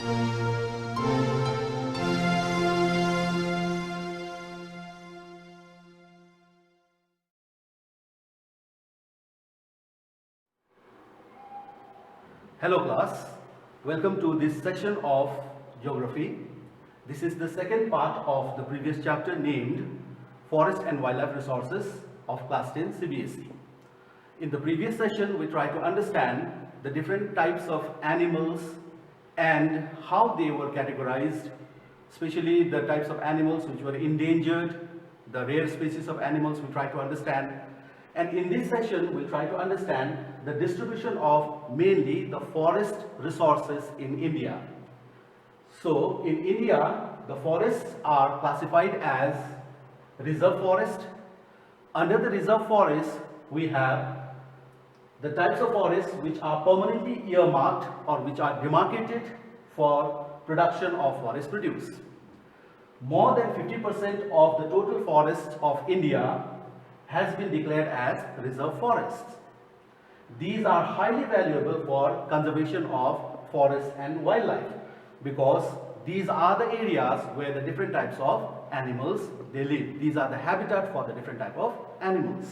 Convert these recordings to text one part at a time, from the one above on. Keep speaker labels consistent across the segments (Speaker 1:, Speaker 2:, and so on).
Speaker 1: Hello class, welcome to this section of geography. This is the second part of the previous chapter named Forest and Wildlife Resources of class 10 CBSE. In the previous session we tried to understand the different types of animals and how they were categorized, especially the types of animals which were endangered, the rare species of animals we tried to understand. And in this session, we'll try to understand the distribution of mainly the forest resources in India. So, in India, the forests are classified as reserve forest. Under the reserve forest, we have the types of forests which are permanently earmarked or which are demarcated for production of forest produce. More than 50% of the total forests of India has been declared as reserve forests. These are highly valuable for conservation of forests and wildlife because these are the areas where the different types of animals they live. These are the habitat for the different type of animals.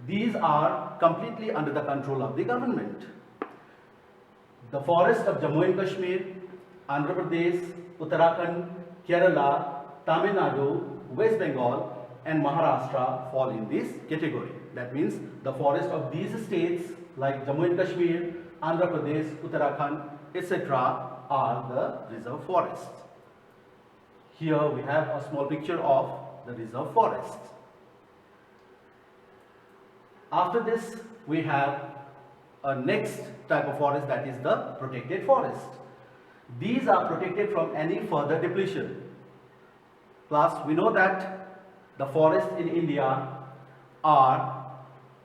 Speaker 1: These are completely under the control of the government. The forests of Jammu and Kashmir, Andhra Pradesh, Uttarakhand, Kerala, Tamil Nadu, West Bengal and Maharashtra fall in this category. That means the forest of these states like Jammu and Kashmir, Andhra Pradesh, Uttarakhand, etc. are the reserve forests. Here we have a small picture of the reserve forest. After this we have a next type of forest, that is the protected forest. These are protected from any further depletion. Class, we know that the forests in India are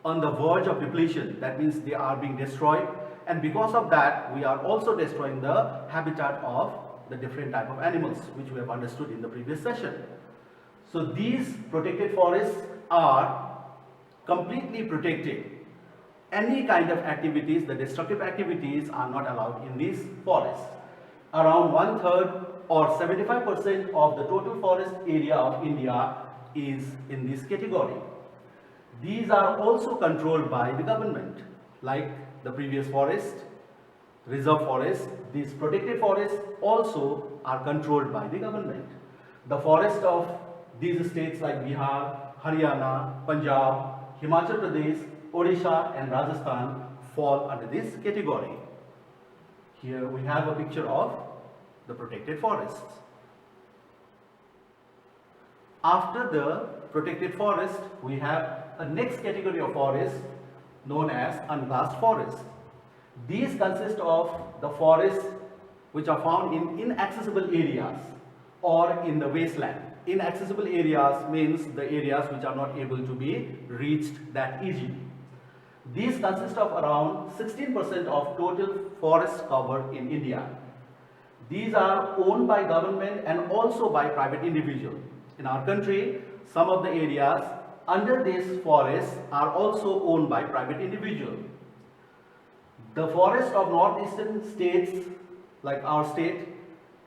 Speaker 1: on the verge of depletion. That means they are being destroyed, and because of that we are also destroying the habitat of the different type of animals which we have understood in the previous session. So these protected forests are completely protected. Any kind of activities, the destructive activities are not allowed in these forests. Around 1/3 or 75% of the total forest area of India is in this category. These are also controlled by the government, like the previous forest, reserve forest. These protected forests also are controlled by the government. The forest of these states like Bihar, Haryana, Punjab, Himachal Pradesh, Odisha and Rajasthan fall under this category. Here we have a picture of the protected forests. After the protected forest, we have a next category of forest known as unclassed forest. These consist of the forests which are found in inaccessible areas or in the wasteland. Inaccessible areas means the areas which are not able to be reached that easily. These consist of around 16% of total forest cover in India. These are owned by government and also by private individuals. In our country, some of the areas under these forests are also owned by private individuals. The forests of northeastern states like our state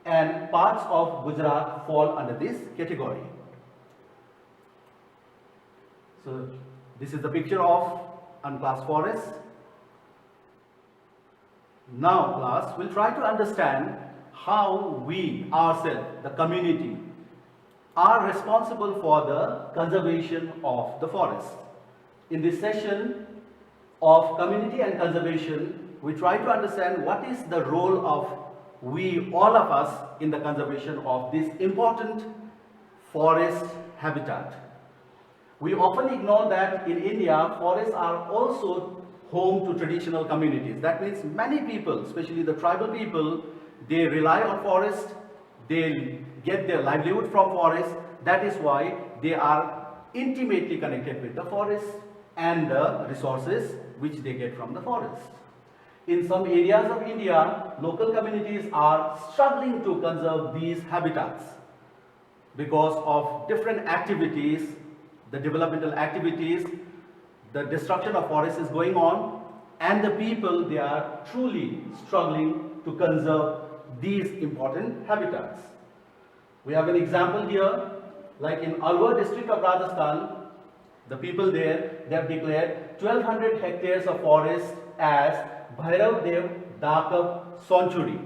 Speaker 1: and parts of Gujarat fall under this category. So this is the picture of unclassed forest. Now class, we'll try to understand how we ourselves, the community, are responsible for the conservation of the forest. In this session of community and conservation, we try to understand what is the role of we, all of us, in the conservation of this important forest habitat. We often ignore that in India, forests are also home to traditional communities. That means many people, especially the tribal people, they rely on forest, they get their livelihood from forest. That is why they are intimately connected with the forest and the resources which they get from the forest. In some areas of India, local communities are struggling to conserve these habitats because of different activities, the developmental activities, the destruction of forests is going on, and the people, they are truly struggling to conserve these important habitats. We have an example here, like in Alwar district of Rajasthan, the people there, they have declared 1200 hectares of forest as Bhairav Dev Dakab Sanctuary.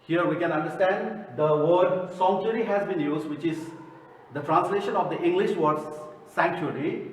Speaker 1: Here we can understand the word sanctuary has been used, which is the translation of the English word sanctuary.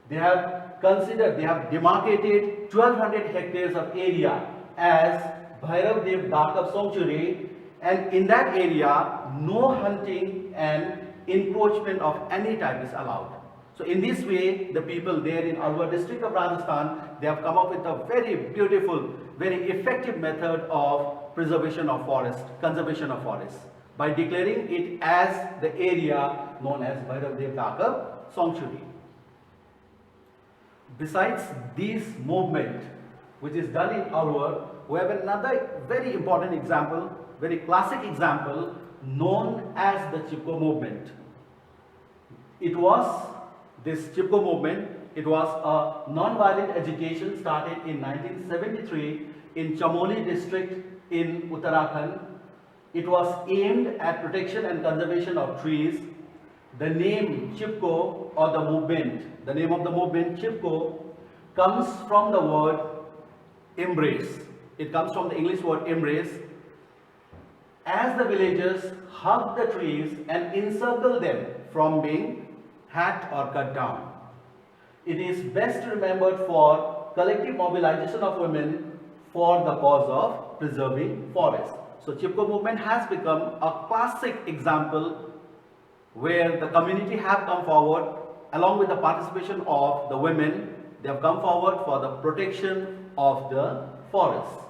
Speaker 1: They have considered, they have demarcated 1200 hectares of area as Bhairav Dev Dakab Sanctuary, and in that area no hunting and encroachment of any type is allowed. So in this way, the people there in Alwar district of Rajasthan, they have come up with a very beautiful, very effective method of preservation of forest, conservation of forest, by declaring it as the area known as Bhairav Dev Dakab Sanctuary. Besides this movement, which is done in Alwar, we have another very important example, very classic example, known as the Chippo Movement. This Chippo Movement, it was a non-violent agitation started in 1973 in Chamoli district in Uttarakhand. It was aimed at protection and conservation of trees. The name Chipko, or the movement, the name of the movement Chipko, comes from the word embrace. It comes from the English word embrace. As the villagers hug the trees and encircle them from being hacked or cut down. It is best remembered for collective mobilization of women for the cause of preserving forests. So Chipko movement has become a classic example where the community have come forward along with the participation of the women. They have come forward for the protection of the forests.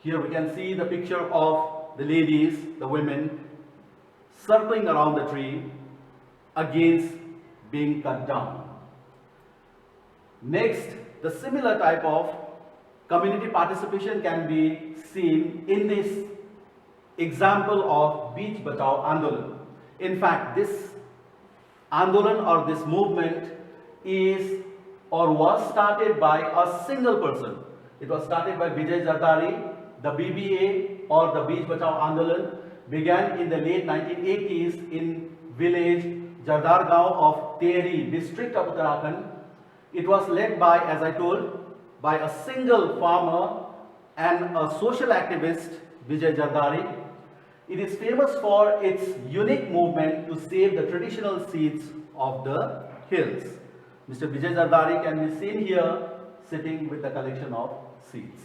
Speaker 1: Here we can see the picture of the ladies, the women, circling around the tree against being cut down. Next, the similar type of community participation can be seen in this example of Beach Bachao Andolan. In fact, this Andolan or this movement is or was started by a single person. It was started by Vijay Zardari. The BBA or the Beach Bachao Andolan began in the late 1980s in village Jardar Gaon of Tehri district of Uttarakhand. It was led by, as I told, by a single farmer and a social activist, Vijay Jardari. It is famous for its unique movement to save the traditional seeds of the hills. Mr. Vijay Jardari can be seen here sitting with a collection of seeds.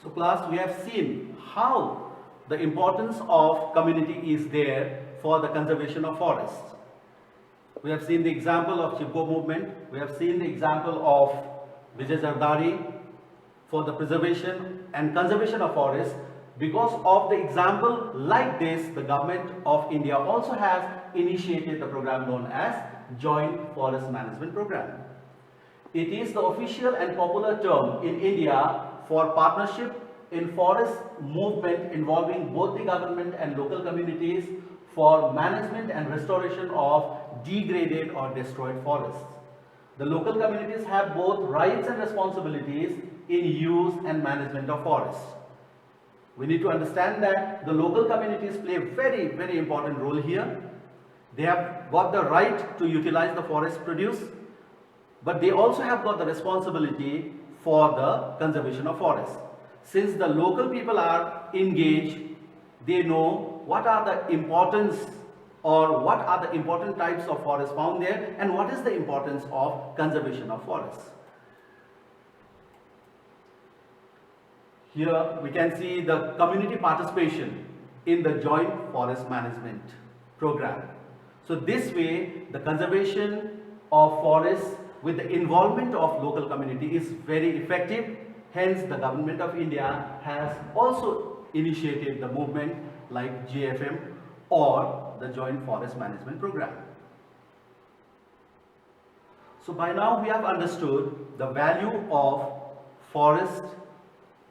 Speaker 1: So class, we have seen how the importance of community is there for the conservation of forests. We have seen the example of Chippo movement. We have seen the example of Vijay Zardari for the preservation and conservation of forests. Because of the example like this, the government of India also has initiated the program known as Joint Forest Management Program. It is the official and popular term in India for partnership in forest movement involving both the government and local communities for management and restoration of degraded or destroyed forests. The local communities have both rights and responsibilities in use and management of forests. We need to understand that the local communities play a very, very important role here. They have got the right to utilize the forest produce, but they also have got the responsibility for the conservation of forests. Since the local people are engaged, they know what are the importance or what are the important types of forests found there and what is the importance of conservation of forests. Here we can see the community participation in the Joint Forest Management Program. So this way the conservation of forests with the involvement of local community is very effective. Hence the government of India has also initiated the movement like JFM or the Joint Forest Management Program. So by now we have understood the value of forest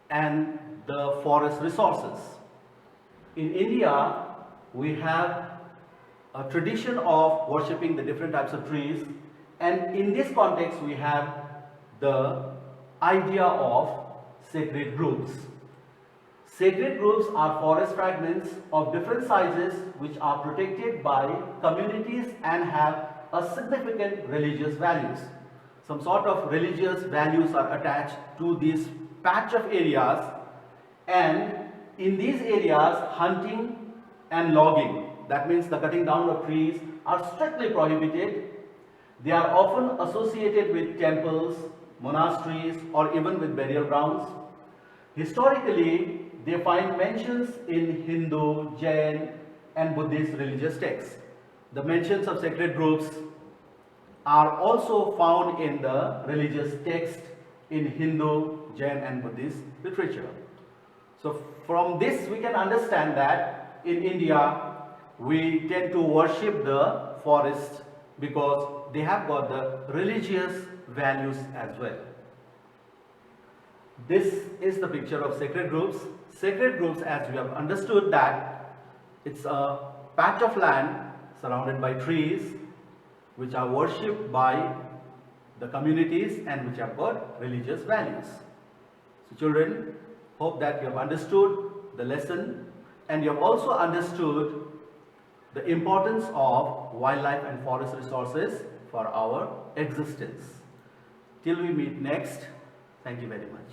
Speaker 1: and the forest resources. In India, we have a tradition of worshipping the different types of trees, and in this context we have the idea of sacred groves. Sacred groves are forest fragments of different sizes which are protected by communities and have a significant religious values. Some sort of religious values are attached to this patch of areas, and in these areas hunting and logging, that means the cutting down of trees, are strictly prohibited. They are often associated with temples, monasteries, or even with burial grounds. Historically, they find mentions in Hindu, Jain, and Buddhist religious texts. The mentions of sacred groves are also found in the religious text in Hindu, Jain, and Buddhist literature. So from this we can understand that in India we tend to worship the forest because they have got the religious values as well. This is the picture of sacred groves. Sacred groves, as we have understood, that it's a patch of land surrounded by trees which are worshipped by the communities and which have got religious values. So children, hope that you have understood the lesson and you have also understood the importance of wildlife and forest resources for our existence. Till we meet next, thank you very much.